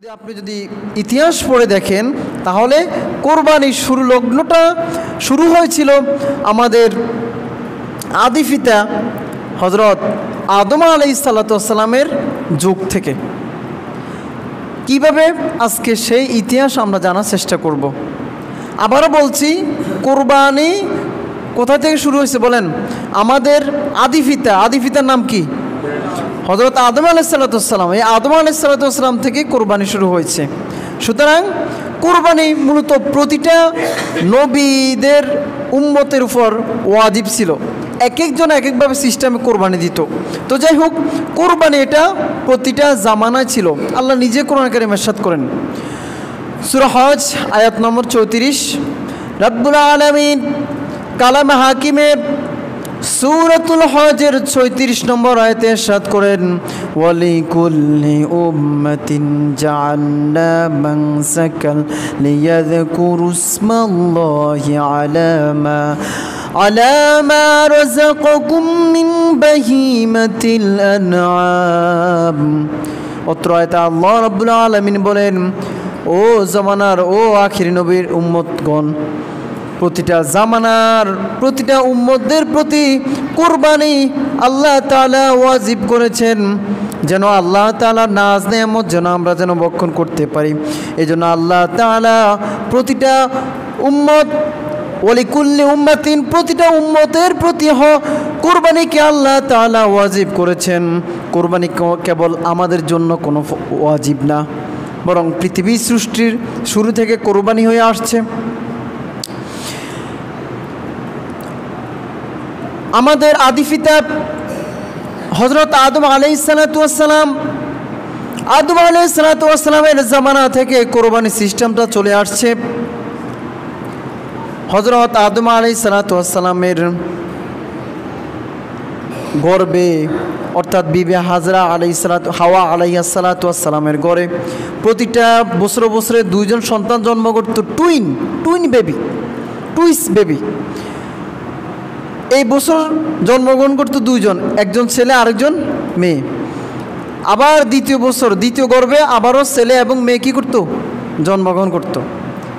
আপনি যদি ইতিহাস পড়ে দেখেন তাহলে কোরবানির লগ্নটা শুরু হয়েছিল আমাদের আদি পিতা হযরত আদম আলাইহিস সালাতু ওয়াস সালামের যুগ থেকে। কিভাবে আজকে সেই ইতিহাস আমরা জানার চেষ্টা করব। আবারও বলছি, কোরবানি কোথা থেকে শুরু হয়েছে বলেন? আমাদের আদি পিতার নাম কি? হযরত আদম আলাইহিস সালাতু ওয়াস সালাম। এই আদম আলাইহিস সালাতু ওয়াস সালাম থেকে কোরবানি শুরু হয়েছে। সুতরাং কোরবানি মূলত প্রতিটা নবীদের উম্মতের উপর ওয়াজিব ছিল। এক একজন এক একভাবে সিস্টেমে কোরবানি দিত। তো যাই হোক, কোরবানি এটা প্রতিটা জামানায় ছিল। আল্লাহ নিজে কোরআন কারীমে ইরশাদ করেন, সূরা হজ আয়াত নম্বর 34, রব্বুল আলামিন কালামে হাকিমের সূরাতুল হজের 36 নম্বর আয়াতে ইরশাদ করেন, ওয়ালিকুল্লি উম্মাতিন জাআলনা মানসাকান লিয়াযকুরু ইসমাল্লাহি আলা মা রাযাকাকুম মিন বাহিমাতিল আনআম। অত্র আয়াতে আল্লাহ রাব্বুল আলামিন বলেন, ও জামানার ও আখির নবীর উম্মতগণ, প্রতিটা জামানার প্রতিটা উম্মতদের প্রতি কুরবানি আল্লাহ তাআলা ওয়াজিব করেছেন, যেন আল্লাহ তাআলার নাজ নেয়ামত যেন আমরা যেন ভক্ষণ করতে পারি। এজন্য আল্লাহ তাআলা প্রতিটা উম্মত, ওয়ালিকুল্লি উম্মাতিন, প্রতিটা উম্মতের প্রতি কুরবানিকে আল্লাহ তাআলা ওয়াজিব করেছেন। কুরবানি কেবল আমাদের জন্য কোনো ওয়াজিব না, বরং পৃথিবীর সৃষ্টির শুরু থেকে কুরবানি হয়ে আসছে। আমাদের আদি পিতা হযরত আদম আলাইহিস সালাতু ওয়াস সালাম, আদম আলাইহিস সালাতু ওয়াস সালামের জামানা থেকে কোরবানি সিস্টেমটা চলে আসছে। হযরত আদম আলাইহিস সালাতু ওয়াস সালামের গর্ভে, অর্থাৎ বিবি হাজরা আলাইহিস সালাতু, হাওয়া আলাইহিস সালাতু ওয়াস সালামের গর্ভে প্রতিটা বছরে বছরে দুইজন সন্তান জন্ম করত, টুইন বেবি। এই বছর জন্মগ্রহণ করতো দুইজন, একজন ছেলে আরেকজন মেয়ে। আবার দ্বিতীয় বছর, দ্বিতীয় গর্ভে আবারও ছেলে এবং মেয়ে কী করতো? জন্মগ্রহণ করতো।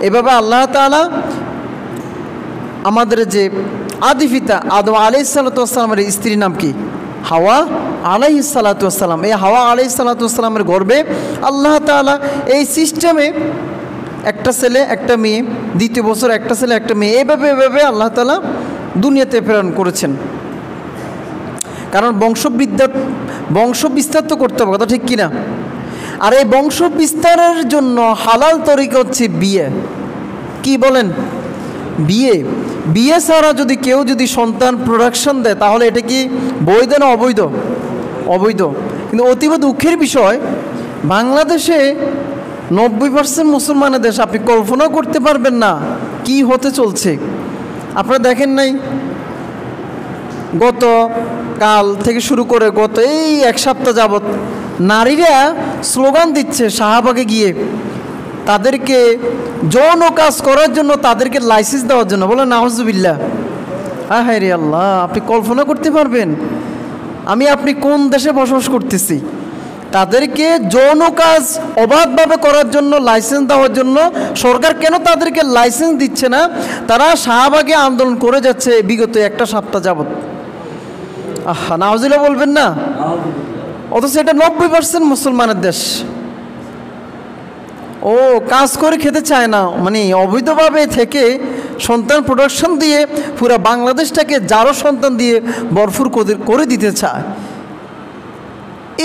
এভাবে আল্লাহ তাআলা আমাদের যে আদি পিতা আদম আলাইহিস সালাতু ওয়াস সালামের স্ত্রীর নাম কি? হাওয়া আলাইহিস সালাতু ওয়াস সালাম। এই হাওয়া আলাইহিস সালাতু ওয়াস সালামের গর্ভে আল্লাহ তাআলা এই সিস্টেমে একটা ছেলে একটা মেয়ে, দ্বিতীয় বছর একটা ছেলে একটা মেয়ে, এভাবে আল্লাহ তাআলা দুনিয়াতে প্রেরণ করেছেন। কারণ বংশ বিস্তার তো করতে হবে, কথা ঠিক কিনা? আর এই বংশ বিস্তারের জন্য হালাল তরিকা হচ্ছে বিয়ে। কি বলেন? বিয়ে ছাড়া যদি কেউ সন্তান প্রোডাকশন দেয় তাহলে এটা কি বৈধ না অবৈধ? অবৈধ। কিন্তু অতীব দুঃখের বিষয়, বাংলাদেশে 90% মুসলমানের দেশ। আপনি কল্পনাও করতে পারবেন না কি হতে চলছে। আপনারা দেখেন নাই, গত কাল থেকে শুরু করে গত এই এক সপ্তাহ যাবৎ নারীরা স্লোগান দিচ্ছে শাহবাগে গিয়ে তাদেরকে যৌন কাজ করার জন্য, তাদেরকে লাইসেন্স দেওয়ার জন্য। বলে নাউজুবিল্লাহ। হায় রে আল্লাহ, আপনি কল্পনা করতে পারবেন আপনি কোন দেশে বসবাস করতেছি? তাদেরকে যৌন কাজ অবাধভাবে করার জন্য লাইসেন্স দেওয়ার জন্য সরকার কেন তাদেরকে লাইসেন্স দিচ্ছে না? তারা শাহবাগে আন্দোলন করে যাচ্ছে বিগত একটা সপ্তাহ যাবৎ। নাউজুবিল্লাহ বলবেন না? অথচ এটা 90% মুসলমানের দেশ। ও কাজ করে খেতে চায় না, মানে অবৈধভাবে থেকে সন্তান প্রোডাকশন দিয়ে পুরো বাংলাদেশটাকে জারো সন্তান দিয়ে ভরপুর করে দিতে চায়।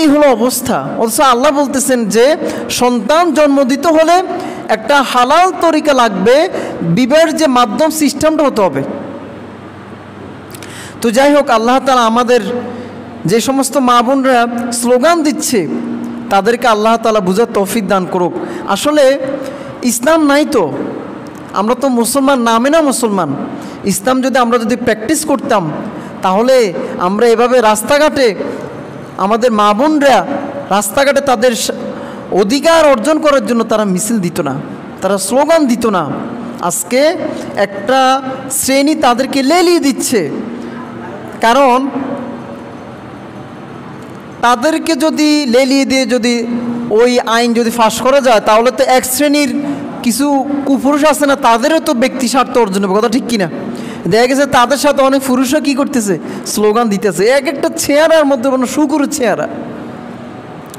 এই হলো অবস্থা। অথচ আল্লাহ বলতেছেন যে সন্তান জন্ম দিতে হলে একটা হালাল তরিকা লাগবে, বিবাহের যে মাধ্যম সিস্টেমটা হতে হবে। তো যাই হোক, আল্লাহ তাআলা আমাদের যে সমস্ত মা বোনরা স্লোগান দিচ্ছে তাদেরকে আল্লাহ তাআলা বুঝার তৌফিক দান করুক। আসলে ইসলাম নাই তো, আমরা তো মুসলমান, নামে না মুসলমান। ইসলাম আমরা যদি প্র্যাকটিস করতাম তাহলে আমরা এভাবে রাস্তাঘাটে, আমাদের মা বোনরা রাস্তাঘাটে তাদের অধিকার অর্জন করার জন্য তারা মিছিল দিত না, তারা স্লোগান দিত না। আজকে একটা শ্রেণী তাদেরকে লেলিয়ে দিচ্ছে। কারণ তাদেরকে যদি লেলিয়ে দিয়ে যদি ওই আইন যদি ফাঁস করা যায় তাহলে তো এক শ্রেণীর কিছু কুপুরুষ আছে না, তাদেরও তো ব্যক্তি স্বার্থ অর্জন হবে, কথা ঠিক কিনা? দেখা গেছে তাদের সাথে অনেক পুরুষরা কী করতেছে, স্লোগান দিতেছে, এক একটা চেহারার মধ্যে কোনো শুকুরের চেহারা।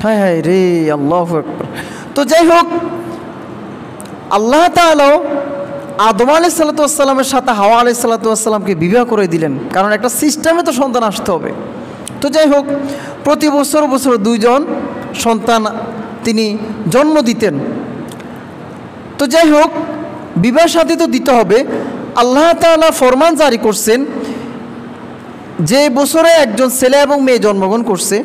হ্যাঁ হ্যাঁ রে, আল্লাহু আকবার। তো যাই হোক, আল্লাহ তাআলা আদম আলাইহিসসালামের সাথে হাওয়া আলাইহিসসালামকে বিবাহ করে দিলেন, কারণ একটা সিস্টেমে তো সন্তান আসতে হবে। তো যাই হোক, প্রতি বছর বছর 2 জন সন্তান তিনি জন্ম দিতেন। তো যাই হোক, বিবাহ শাদী তো দিতে হবে। আল্লাহ তাআলা ফরমান জারি করছেন, যে বছরে একজন ছেলে এবং মেয়ে জন্মগ্রহণ করছে,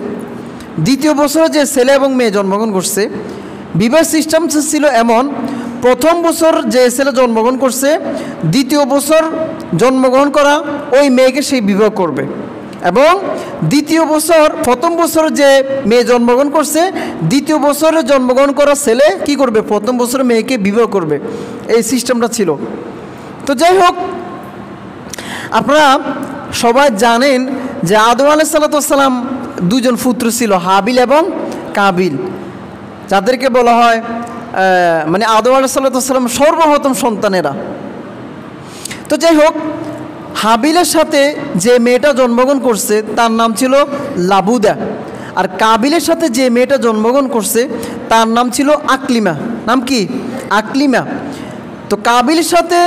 দ্বিতীয় বছরে যে ছেলে এবং মেয়ে জন্মগ্রহণ করছে, বিবাহ সিস্টেম ছিল এমন, প্রথম বছর যে ছেলে জন্মগ্রহণ করছে, দ্বিতীয় বছর জন্মগ্রহণ করা ওই মেয়েকে সেই বিবাহ করবে, এবং দ্বিতীয় বছর, প্রথম বছর যে মেয়ে জন্মগ্রহণ করছে, দ্বিতীয় বছরে জন্মগ্রহণ করা ছেলে কি করবে, প্রথম বছরে মেয়েকে বিবাহ করবে। এই সিস্টেমটা ছিল। তো যাই হোক, আপনারা সবাই জানেন যে আদম আলাইহিসসালাম 2 জন পুত্র ছিল, হাবিল এবং কাবিল, যাদেরকে বলা হয় মানে আদম আলাইহিসসালাম সর্বপ্রথম সন্তানেরা। তো যাই হোক, হাবিলের সাথে যে মেয়েটা জন্মগ্রহণ করছে তার নাম ছিল লাবুদা, আর কাবিলের সাথে যে মেয়েটা জন্মগ্রহণ করছে তার নাম ছিল আকলিমা। নাম কি? আকলিমা। তো কাবিলের সাথে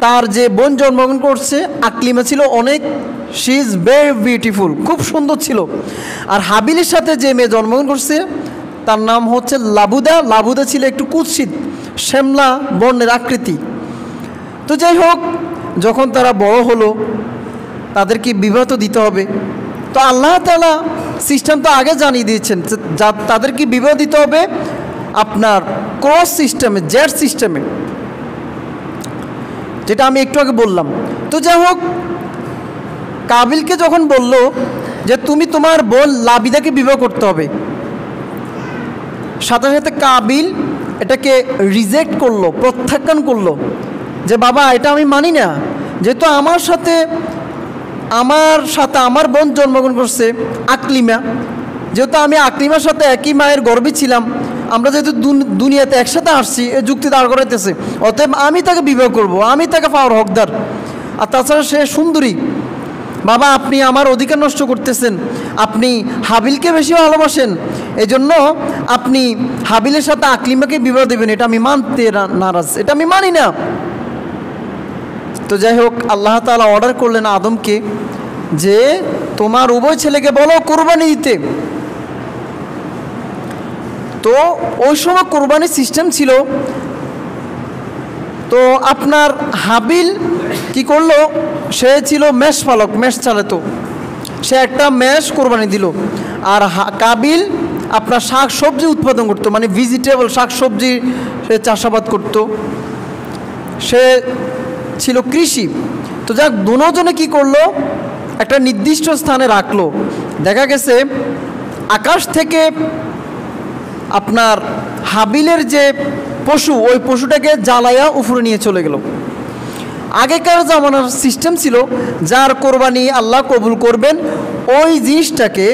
তার যে বোন জন্মগ্রহণ করছে আকলিমা ছিল অনেক, শি ইজ ভেরি বিউটিফুল, খুব সুন্দর ছিল। আর হাবিলের সাথে যে মেয়ে জন্মগ্রহণ করছে তার নাম হচ্ছে লাবুদা। লাবুদা ছিল একটু কুৎসিত, শ্যামলা বর্ণের আকৃতি। তো যাই হোক, যখন তারা বড় হলো, তাদেরকে বিবাহ তো দিতে হবে। তো আল্লাহ তাআলা সিস্টেম তো আগে জানিয়ে দিয়েছেন, তাদেরকে বিবাহ দিতে হবে আপনার ক্রস সিস্টেমে, জেড সিস্টেমে, যেটা আমি একটু আগে বললাম। তো যাই হোক, কাবিলকে যখন বলল যে তুমি তোমার বোন লাবিদাকে বিবাহ করতে হবে, সাথে সাথে কাবিল এটাকে রিজেক্ট করলো, প্রত্যাখ্যান করলো, যে বাবা এটা আমি মানি না, যেহেতু আমার সাথে আমার বোন জন্মগ্রহণ করছে আকলিমা, যেহেতু আমি আকলিমার সাথে একই মায়ের গর্ভে ছিলাম, আমরা যেহেতু দুনিয়াতে একসাথে আসছি, এই যুক্তি দাঁড় করাইতেছে, অতএব আমি তাকে বিবাহ করব, আমি তাকে পাওয়ার হকদার। আর তাছাড়া সে সুন্দরী। বাবা আপনি আমার অধিকার নষ্ট করতেছেন, আপনি হাবিলকে বেশি ভালোবাসেন, এই জন্য আপনি হাবিলের সাথে আকলিমাকে বিবাহ দেবেন, এটা আমি মানতে নারাজ, এটা আমি মানি না। তো যাই হোক, আল্লাহ তাআলা অর্ডার করলেন আদমকে যে তোমার উভয় ছেলেকে বলো কোরবানি দিতে। তো ওই সময় কোরবানির সিস্টেম ছিল। তো আপনার হাবিল কি করলো, সে ছিল মেষ পালক, মেষ চালাতো, সে একটা মেষ কোরবানি দিল। আর কাবিল আপনার শাক সবজি উৎপাদন করতো, মানে ভেজিটেবল শাক সবজি সে চাষাবাদ করত, সে ছিল কৃষি। তো যাক, দুজনে কি করলো, একটা নির্দিষ্ট স্থানে রাখলো। দেখা গেছে আকাশ থেকে আপনার হাবিলের যে পশু, ওই পশুটাকে জ্বালাইয়া উপরে নিয়ে চলে গেল। আগেকার জামানার সিস্টেম ছিল, যার কোরবানি আল্লাহ কবুল করবেন ওই জিনিসটাকে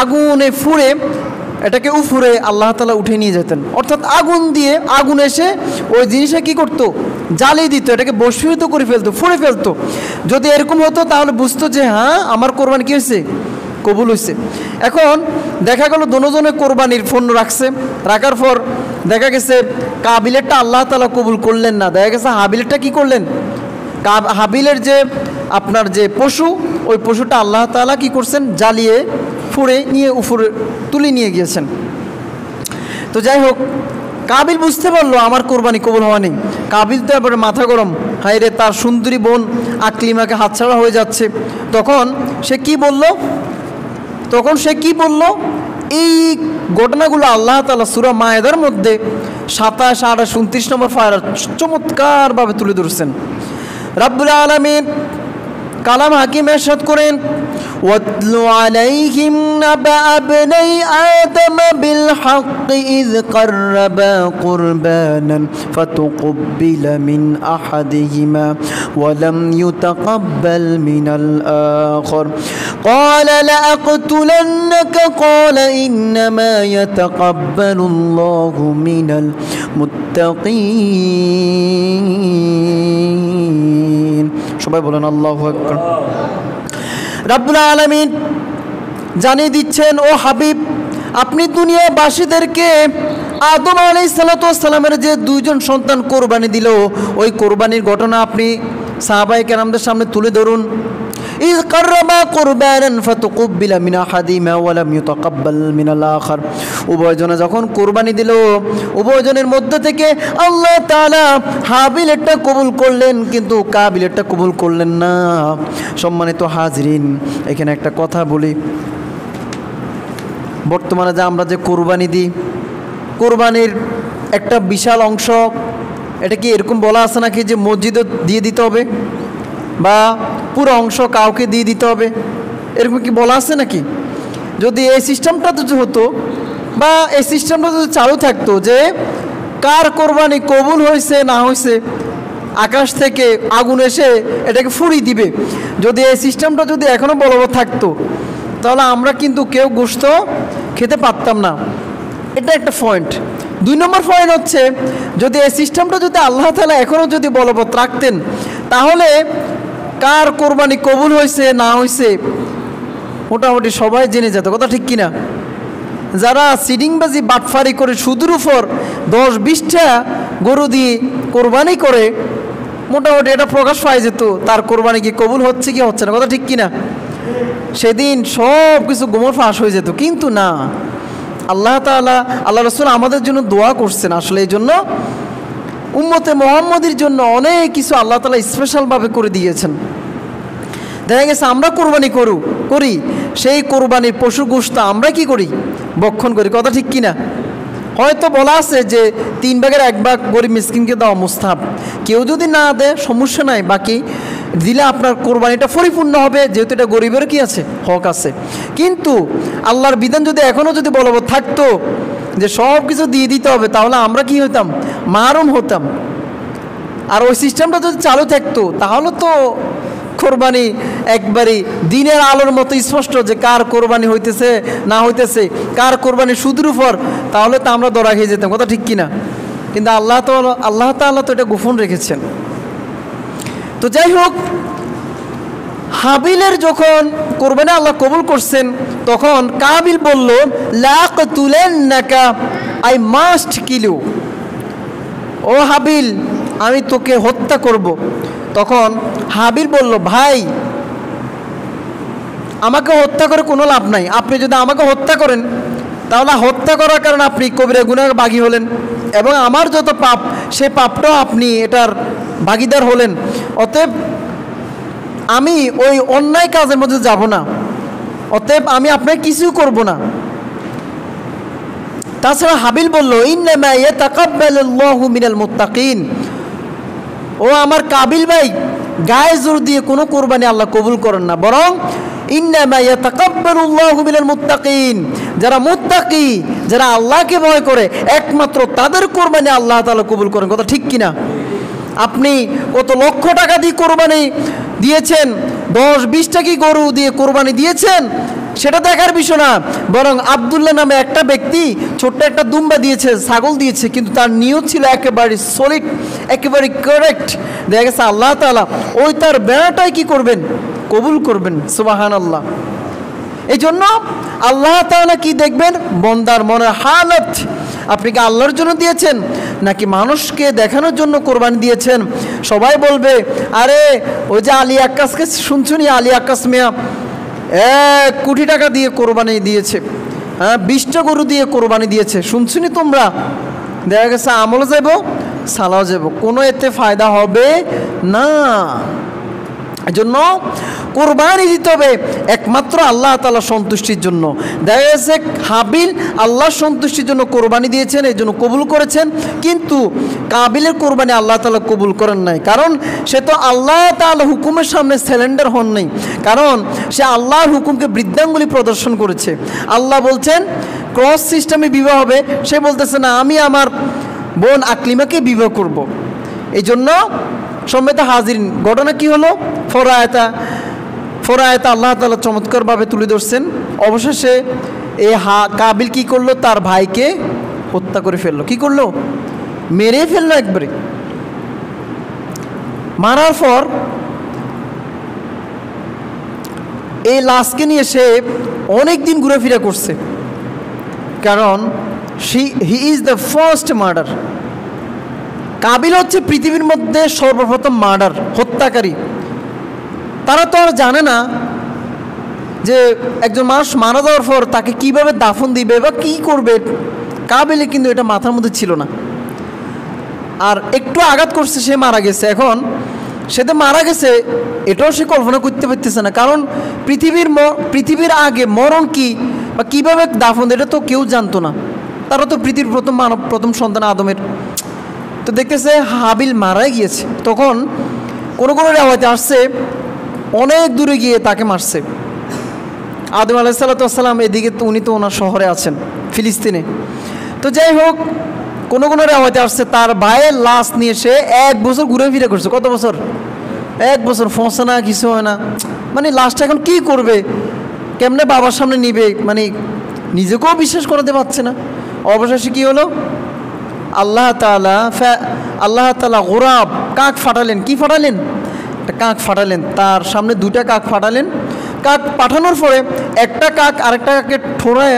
আগুনে ফুড়ে এটাকে উপরে আল্লাহ তাআলা উঠে নিয়ে যেতেন, অর্থাৎ আগুন এসে ওই জিনিসটা কী করতো, জ্বালিয়ে দিত, এটাকে ভস্মীভূত করে ফেলতো, ফুড়ে ফেলতো। যদি এরকম হতো তাহলে বুঝতো যে হ্যাঁ আমার কোরবানি কী হয়েছে, কবুল হয়েছে। এখন দেখা গেল দুজনে কোরবানির পণ্য রাখছে, রাখার পর দেখা গেছে কাবিলেরটা আল্লাহ তাআলা কবুল করলেন না, দেখা গেছে হাবিলেরটা কি করলেন, হাবিলের যে আপনার যে পশু, ওই পশুটা আল্লাহ তাআলা কি করছেন, জ্বালিয়ে ফুড়ে নিয়ে উপরে তুলে নিয়ে গিয়েছেন। তো যাই হোক, কাবিল বুঝতে পারলো আমার কোরবানি কবুল হওয়া নেই। কাবিল তো এবারে মাথা গরম, হায় রে তার সুন্দরী বোন আকলিমাকে হাতছাড়া হয়ে যাচ্ছে। তখন সে কি বলল, এই ঘটনাগুলো আল্লাহ তাআলা সূরা মায়েদার মধ্যে 27, 28, 29 নম্বর পারা চমৎকারভাবে তুলে ধরছেন। রাব্বুল আলামিন কালাম হাকিম ইরশাদ করেন واتل عليهم نبأ ابني آدم بالحق إذ قربا قربانا فتقبل من أحدهما ولم يتقبل من الآخر قال لأقتلنك قال إنما يتقبل الله من المتقين সবাই বলেন আল্লাহু আকবার। রাব্বুল আলামিন জানিয়ে দিচ্ছেন, ও হাবিব, আপনি দুনিয়াবাসীদেরকে আদম আলাইহিস সালাতু ওয়াস সালামের যে দুইজন সন্তান কোরবানি দিল, ওই কোরবানির ঘটনা আপনি সাহাবায়ে কেরামদের সামনে তুলে ধরুন। ইয কাররাবা কুরবানান ফাতুকুব্বিলা মিন আহাদিহিমা ওয়া লাম ইউতাকাব্বাল মিনাল আখার। উভয়জনে যখন কোরবানি দিল, উভয়জনের মধ্য থেকে আল্লাহ তাআলা হাবিলেরটা কবুল করলেন, কিন্তু কাবিলেরটা কবুল করলেন না। সম্মানিত হাজরিন, এখানে একটা কথা বলি, বর্তমানে যে আমরা যে কোরবানি দিই, কোরবানির একটা বিশাল অংশ, এটা কি এরকম বলা আছে নাকি যে মসজিদে দিয়ে দিতে হবে বা পুরো অংশ কাউকে দিয়ে দিতে হবে, এরকম কি বলা আছে নাকি? যদি এই সিস্টেমটা যদি হতো বা এই সিস্টেমটা যদি চালু থাকতো যে কার কোরবানি কবুল হয়েছে না হয়েছে, আকাশ থেকে আগুন এসে এটাকে ফুরিয়ে দিবে, যদি এই সিস্টেমটা যদি এখনও বলবৎ থাকতো, তাহলে আমরা কিন্তু কেউ গোশত খেতে পারতাম না। এটা একটা পয়েন্ট। 2 নম্বর পয়েন্ট হচ্ছে, যদি এই সিস্টেমটা যদি আল্লাহ তাআলা এখনও যদি বলবৎ রাখতেন, তাহলে কার কোরবানি কবুল হয়েছে না হয়েছে মোটামুটি সবাই জেনে যেত। কথা ঠিক কিনা? যারা সিডিংবাজি বাটফারি করে সুদের উপর 10-20টা গরু দিয়ে কোরবানি করে, মোটামুটি এটা প্রকাশ পাওয়া যেত তার কোরবানি কি কবুল হচ্ছে কি হচ্ছে না। কথা ঠিক কিনা? সেদিন সব কিছু গোমর ফাঁস হয়ে যেত। কিন্তু না, আল্লাহ তাআলা, আল্লাহ রাসূল আমাদের জন্য দোয়া করছেন। আসলে এই জন্য উম্মতে মুহাম্মদের জন্য অনেক কিছু আল্লাহ তাআলা স্পেশালভাবে করে দিয়েছেন। দেখা গেছে আমরা কোরবানি করি, সেই কোরবানির পশু গোশত আমরা কি করি? ভক্ষণ করি। কথা ঠিক কিনা? হয়তো বলা আছে যে 3 ভাগের 1 ভাগ গরিব মিসকিনকে দেওয়া মুস্তাহাব। কেউ যদি না দেয় সমস্যা নাই, বাকি দিলে আপনার কোরবানিটা পরিপূর্ণ হবে, যেহেতু এটা গরিবের কি আছে, হক আছে। কিন্তু আল্লাহর বিধান যদি এখনও যদি বলবৎ থাকতো যে সব কিছু দিয়ে দিতে হবে, তাহলে আমরা কি হতাম? মাহরুম হতাম। আর ওই সিস্টেমটা যদি চালু থাকতো, তাহলে তো কোরবানি একবারই দিনের আলোর মতো স্পষ্ট যে কার কোরবানি হইতেছে না হইতেছে, কার কোরবানি সুদের উপর, তাহলে তো আমরা ধরা খেয়ে যেতাম। কথা ঠিক কিনা? কিন্তু আল্লাহ তাআলা তো এটা গোপন রেখেছেন। তো যাই হোক, হাবিলের যখন কোরবানি আল্লাহ কবুল করছেন, তখন কাবিল বলল, লাকতুলান্নাকা, আই মাস্ট কিল ইউ। ও হাবিল, আমি তোকে হত্যা করব। তখন হাবিল বলল, ভাই, আমাকে হত্যা করে কোনো লাভ নাই। আপনি যদি আমাকে হত্যা করেন, তাহলে হত্যা করার কারণে আপনি কবিরা গুনাহের বাগী হলেন, এবং আমার যত পাপ, সেই পাপটাও আপনি এটার ভাগীদার হলেন। অতএব আমি ওই অন্যায় কাজের মধ্যে যাব না, অতএব আমি আপনাকে কিছু করব না। তাছাড়া হাবিল বলল, ইন্নামা ইয়াতাকাব্বালুল্লাহু মিনাল মুত্তাকিন। ও আমার কাবিল ভাই, গায়ে জোর দিয়ে কোনো কোরবানি আল্লাহ কবুল করেন না, বরং ইন্নামা ইয়াতাকাব্বালুল্লাহু মিনাল মুত্তাকিন, যারা মুত্তাকি, যারা আল্লাহকে ভয় করে, একমাত্র তাদের কোরবানি আল্লাহ তাআলা কবুল করেন। কথা ঠিক কিনা? আপনি কত লক্ষ টাকা দিয়ে কোরবানি দিয়েছেন, 10-20টা কি গরু দিয়ে কোরবানি দিয়েছেন, সেটা দেখার বিষয় না। বরং আব্দুল্লাহ নামে একটা ব্যক্তি ছোট্ট একটা দুম্বা দিয়েছে, ছাগল দিয়েছে, কিন্তু তার নিয়ত ছিল একেবারে সলিড, একেবারে কারেক্ট। দেখা গেছে আল্লাহ তাআলা ওই তার বেড়াটাই কি করবেন? কবুল করবেন। সুবহানাল্লাহ। এই জন্য আল্লাহ তাআলা কি দেখবেন? বান্দার মনের হালত। আপনি কি আল্লাহর জন্য দিয়েছেন নাকি মানুষকে দেখানোর জন্য কোরবানি দিয়েছেন? সবাই বলবে, আরে ওই যে আলী আক্কাসকে শুনছুনি, আলী আক্কাস মিয়া 1 কোটি টাকা দিয়ে কোরবানি দিয়েছে, হ্যাঁ 20টা গরু দিয়ে কোরবানি দিয়েছে, শুনছুনি তোমরা? দেখা গেছে আমলও যাব, সালাও যাব, কোনো এতে ফায়দা হবে না। এজন্য কোরবানি দিতে হবে একমাত্র আল্লাহ তাআলার সন্তুষ্টির জন্য। দেখা গেছে হাবিল আল্লাহর সন্তুষ্টির জন্য কোরবানি দিয়েছেন, এই জন্য কবুল করেছেন, কিন্তু কাবিলের কোরবানি আল্লাহ তাআলা কবুল করেন নাই, কারণ সে তো আল্লাহ তাআলা হুকুমের সামনে স্যালেন্ডার হন নাই, কারণ সে আল্লাহর হুকুমকে বৃদ্ধাঙ্গুলি প্রদর্শন করেছে। আল্লাহ বলছেন ক্রস সিস্টেমে বিবাহ হবে, সে বলতেছে না আমি আমার বোন আকলিমাকে বিবাহ করব। এই জন্য সম্মেত হাজিরিন, ঘটনা কি হলো? ফরায়তা আল্লাহ তাআলা চমৎকারভাবে তুলে ধরছেন। অবশেষে এই কাবিল কি করলো? তার ভাইকে হত্যা করে ফেললো। কি করলো? মেরে ফেললো একবারে। মারার পর এই লাশকে নিয়ে সে অনেক দিন ঘুরেফিরা করছে, কারণ he is the first murder. Kabil হচ্ছে পৃথিবীর মধ্যে সর্বপ্রথম হত্যাকারী। তারা তো আর জানে না যে একজন মানুষ মারা যাওয়ার পর তাকে কিভাবে দাফন দিবে বা কি করবে। কাবিলে কিন্তু এটা মাথার মধ্যে ছিল না। আর একটু আঘাত করছে, সে মারা গেছে। এখন সে তো মারা গেছে এটাও সে কল্পনা করতে পারতেছে না, কারণ পৃথিবীর আগে মরণ কি বা কীভাবে দাফন এটা তো কেউ জানতো না। তারা তো পৃথিবীর প্রথম সন্তান আদমের। তো দেখতেছে হাবিল মারাই গিয়েছে। তখন কোনো রেওয়ায়তে আসছে অনেক দূরে গিয়ে তাকে মারছে। আদম আলাইহিসসালাম এদিকে তো উনি তো ওনার শহরে আছেন ফিলিস্তিনে। তো যাই হোক, কোনো রেওয়ায়তে আসছে তার ভাইয়ের লাশ নিয়ে সে 1 বছর ঘুরে ফিরে করছে। কত বছর? 1 বছর। ফোঁসে না, কিছু হয় না। মানে লাশটা এখন কি করবে, কেমনে বাবার সামনে নিবে, মানে নিজেকেও বিশ্বাস করাতে পারছে না। অবশেষে কি হলো? আল্লাহ তাআলা গোরাব কাক ফাটালেন। কি ফাটালেন? একটা কাক ফাটালেন। তার সামনে 2টা কাক ফাটালেন। কাক পাঠানোর পরে একটা কাক আরেকটা কাকে ঠোঁড়ায়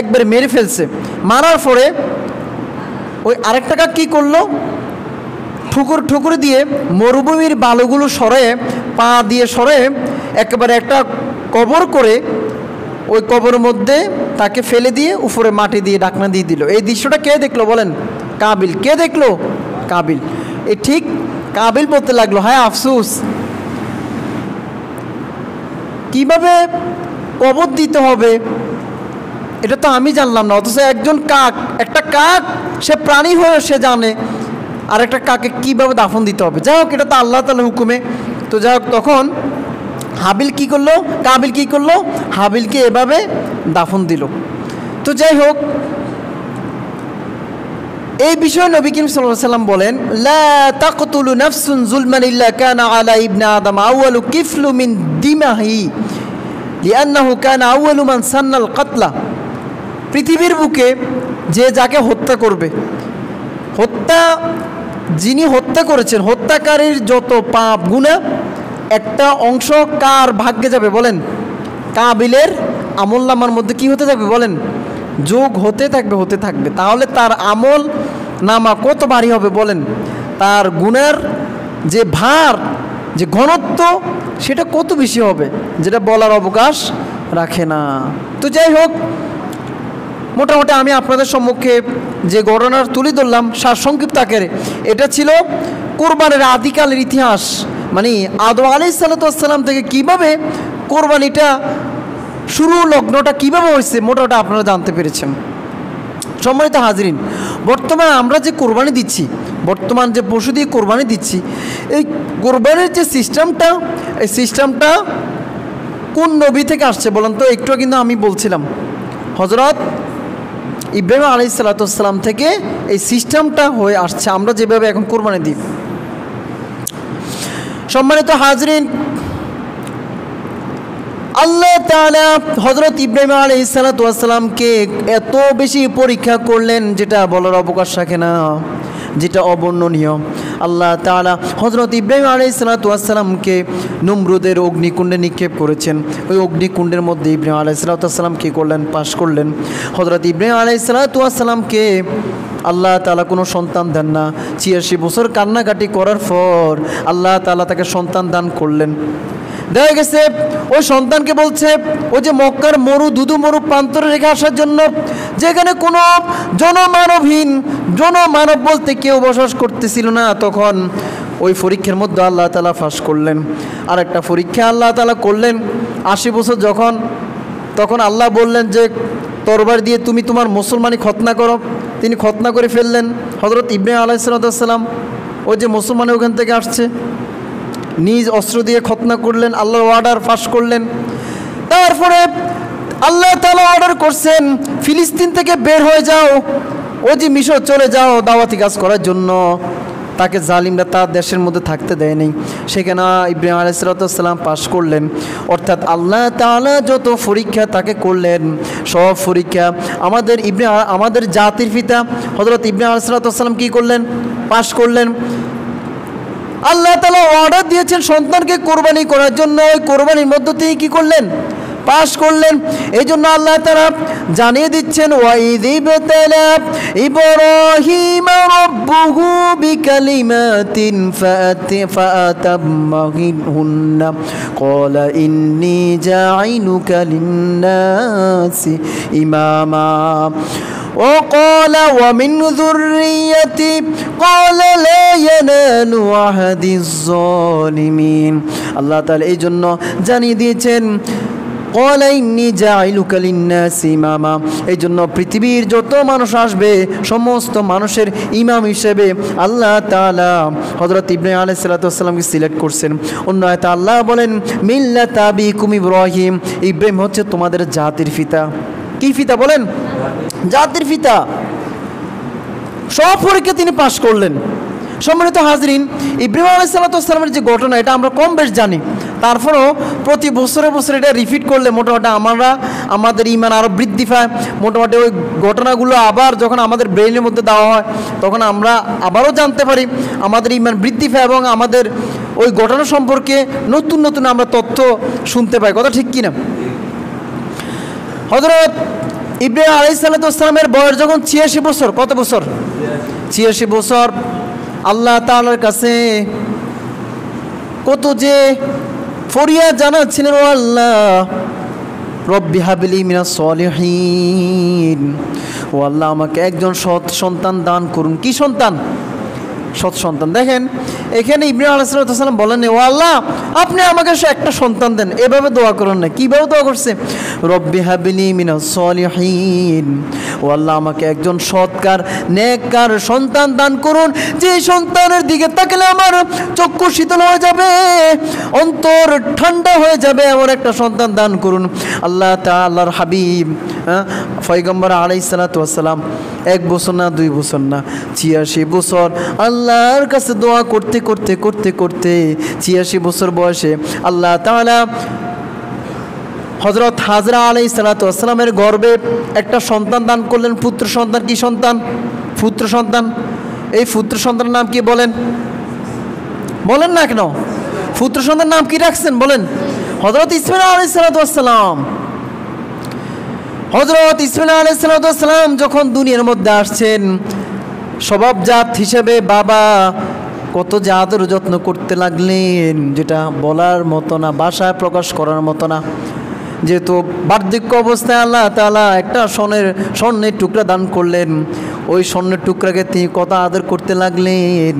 একবারে মেরে ফেলছে। মারার পরে ওই আরেকটা কাক কী করলো? ঠুকুর দিয়ে মরুভূমির বালুগুলো সরে, পা দিয়ে সরে একেবারে একটা কবর করে ওই কবরের মধ্যে তাকে ফেলে দিয়ে উপরে মাটি দিয়ে ঢাকনা দিয়ে দিল। এই দৃশ্যটা কে দেখলো বলেন? কাবিল। কে দেখলো? কাবিল। এই ঠিক কাবিল বলতে লাগলো, হায় আফসোস, কিভাবে কবর দিতে হবে এটা তো আমি জানলাম না, অথচ একটা কাক সে প্রাণী হয়ে সে জানে আর একটা কাকে কীভাবে দাফন দিতে হবে। যাই হোক, এটা তো আল্লাহ তাআলার হুকুমে। তো যাই হোক, তখন কাবিল কি করলো? হাবিলকে এভাবে দাফন দিল। তো যাই হোক, এই বিষয়ে নবী করিম সাল্লাল্লাহু আলাইহি ওয়াসাল্লাম বলেন, লা তাকতুলু নাফসুন যুলমান ইল্লা কানা আলা ইবনি আদম আউয়ালু কিফলু মিন দিমাহি লিআন্নাহু কানা আউয়ালু মান সান্নাল কাতলা। পৃথিবীর বুকে যে যাকে হত্যা করবে, যিনি হত্যা করেছেন, হত্যাকারীর যত পাপ গুনাহ একটা অংশ কার ভাগ্যে যাবে বলেন? কাবিলের আমলনামার মধ্যে কি হতে থাকবে বলেন? যোগ হতে থাকবে। তাহলে তার আমল নামা কত ভারী হবে বলেন? তার গুনার যে ভার, যে ঘনত্ব, সেটা কত বেশি হবে, যেটা বলার অবকাশ রাখে না। তো যাই হোক, মোটামুটি আমি আপনাদের সম্মুখে যে ঘটনার তুলে ধরলাম সংক্ষিপ্ত আকারে, এটা ছিল কোরবানির আদিকালের ইতিহাস। মানে আদম আলাইহিসসালাম থেকে কিভাবে কোরবানিটা শুরু, লগ্নটা কিভাবে হয়েছে, মোটামুটি আপনারা জানতে পেরেছেন। সম্মানিত হাজিরিন, বর্তমানে আমরা যে কোরবানি দিচ্ছি, বর্তমান যে পশু দিয়ে কোরবানি দিচ্ছি, এই কোরবানির যে সিস্টেমটা, এই সিস্টেমটা কোন নবী থেকে আসছে বলেন তো? একটু কিন্তু আমি বলছিলাম হযরত ইব্রাহিম আলাইহিসসালাম থেকে এই সিস্টেমটা হয়ে আসছে, আমরা যেভাবে এখন কোরবানি দিই। সম্মানিত হাজিরিন, আল্লাহ তাআলা হযরত ইব্রাহিম আলাইহিসসালামকে এত বেশি পরীক্ষা করলেন যেটা বলার অবকাশ রাখে না, যেটা অবর্ণনীয়। আল্লাহ তাআলা হযরত ইব্রাহিম আলাইহিসসালামকে নমরুদের অগ্নিকুণ্ডে নিক্ষেপ করেছেন। ওই অগ্নিকুণ্ডের মধ্যে ইব্রাহিম আলাইহিসসালাম কী করলেন? পাশ করলেন। হযরত ইব্রাহিম আলাইহিসসালামকে আল্লাহ তাআলা কোনো সন্তান দেন না। ৮৬ বছর কান্নাকাটি করার পর আল্লাহ তাআলা তাকে সন্তান দান করলেন। দেখা গেছে ওই সন্তানকে বলছে ওই যে মক্কার দুধু মরু প্রান্তরে রেখে আসার জন্য, যেখানে কোনো জনমানব বলতে কেউ বসবাস করতেছিল না। তখন ওই পরীক্ষার মধ্যে আল্লাহ তাআলা ফাঁস করলেন। আর একটা পরীক্ষা আল্লাহ তাআলা করলেন 80 বছর যখন, তখন আল্লাহ বললেন যে তরবারি দিয়ে তুমি তোমার মুসলমানি খতনা করো। তিনি খতনা করে ফেললেন। হযরত ইব্রাহিম আলাইহিস সালাম ওই যে মুসলমান ওখান থেকে আসছে, নিজ অস্ত্র দিয়ে খতনা করলেন, আল্লাহর অর্ডার ফাঁস করলেন। তারপরে আল্লাহ তাআলা অর্ডার করছেন ফিলিস্তিন থেকে বের হয়ে যাও, ও যে মিশর চলে যাও দাওয়াতি কাজ করার জন্য। তাকে জালিমরা তার দেশের মধ্যে থাকতে দেয়নি। সেখানে ইব্রাহিম আলাইহিস সালাম পাশ করলেন। অর্থাৎ আল্লাহ তাআলা যত পরীক্ষা তাকে করলেন, সব পরীক্ষা আমাদের জাতির পিতা হযরত ইব্রাহিম আলাইহিস সালাম কী করলেন? পাশ করলেন। আল্লাহ তাআলা অর্ডার দিয়েছেন সন্তানকে কোরবানি করার জন্য, ওই কোরবানির মধ্য থেকে কী করলেন? পাশ করলেন। এই জন্য আল্লাহ তাআলা জানিয়ে দিচ্ছেন ওয়াইয ইবতালা ইব্রাহিম রাব্বুহু বিকালিমাতিন ফাআতাম্মাহুন্না ক্বালা ইন্নী জাঈলুকা লিন্নাসি ইমামা وقال ومن ذريتي قال لا ينال عهد الظالمين। আল্লাহ তাআলা এই জন্য জানিয়ে দিয়েছেন ক্বালা ইন্নী জাঈলুকা লিন্নাসি ইমামা। এই জন্য পৃথিবীর যত মানুষ আসবে সমস্ত মানুষের ইমাম হিসেবে আল্লাহ তাআলা হযরত ইব্রাহিম আলাইহিস সালামকে সিলেক্ট করছেন। অন্য আয়াতে আল্লাহ বলেন মিল্লাতা আবিকুম ইব্রাহিম, ইব্রাহিম হচ্ছে তোমাদের জাতির পিতা। কি পিতা বলেন? জাতির পিতা। সব পরীক্ষা তিনি পাশ করলেন। সম্মানিত হাজরিন, ইব্রাহিম আলাইহিস সালামের যে ঘটনা এটা আমরা কম বেশ জানি, তারপরেও প্রতি বছরে বছরে এটা রিপিট করলে মোটামুটি আমাদের ইমান আরও বৃদ্ধি পায়। মোটামুটি ওই ঘটনাগুলো আবার যখন আমাদের ব্রেইনের মধ্যে দেওয়া হয় তখন আমরা আবারও জানতে পারি, আমাদের ইমান বৃদ্ধি পায় এবং আমাদের ওই ঘটনা সম্পর্কে নতুন নতুন আমরা তথ্য শুনতে পাই। কথা ঠিক কিনা? হযরত ইব্রাহিম আলাইহিস সালামের বয়স যখন 86 বছর, কত বছর? 86 বছর। আল্লাহ তাআলার কাছে কত যে ফরিয়াদ জানাচ্ছিলেন, ও আল্লাহ রব্বি হাবলি মিনাস সলিহিন, ও আল্লাহ আমাকে একজন সৎ সন্তান দান করুন। কি সন্তান? সৎ সন্তান। দেখেন এখানে ইব্রাহিম আলাইহিস সালাম বলেন ও আল্লাহ আপনি আমাকে একটা সন্তান দেন, এভাবে দোয়া করেন না। কীভাবে দোয়া করছে? রব্বি হাবলি মিনাস সলিহিন, ও আল্লাহ আমাকে একজন সৎকার নেককার সন্তান দান করুন, যে সন্তানের দিকে তাকালে আমার চক্ষু শীতল হয়ে যাবে, অন্তর ঠান্ডা হয়ে যাবে, এমন একটা সন্তান দান করুন। আল্লাহ তাআলার হাবিব পয়গম্বর আলাইহিস সালাম 1 বছর না 2 বছর না 86 বছর আল্লাহর কাছে দোয়া করতে করতে করতে করতে 86 বছর বয়সে আল্লাহ তাআলা হযরত হাজরা আলাইহিস সালামের গর্ভে একটা সন্তান দান করলেন, পুত্র সন্তান। কি সন্তান? পুত্র সন্তান। এই পুত্র সন্তানের নাম কি বলেন? বলেন না কেন? পুত্র সন্তানের নাম কি রাখছেন বলেন? হযরত ইসমাঈল আলাইহিস সালাম। হযরত ইসমাঈল আলাইহিস সালাম যখন দুনিয়ার মধ্যে আসছেন, স্বভাবজাত হিসেবে বাবা কত যে আদর যত্ন করতে লাগলেন, যেটা বলার মতো না, ভাষায় প্রকাশ করার মতো না। যেহেতু বার্ধক্য অবস্থায় আল্লাহ তাআলা একটা স্বর্ণের টুকরা দান করলেন, ওই স্বর্ণের টুকরাকে তিনি কত আদর করতে লাগলেন।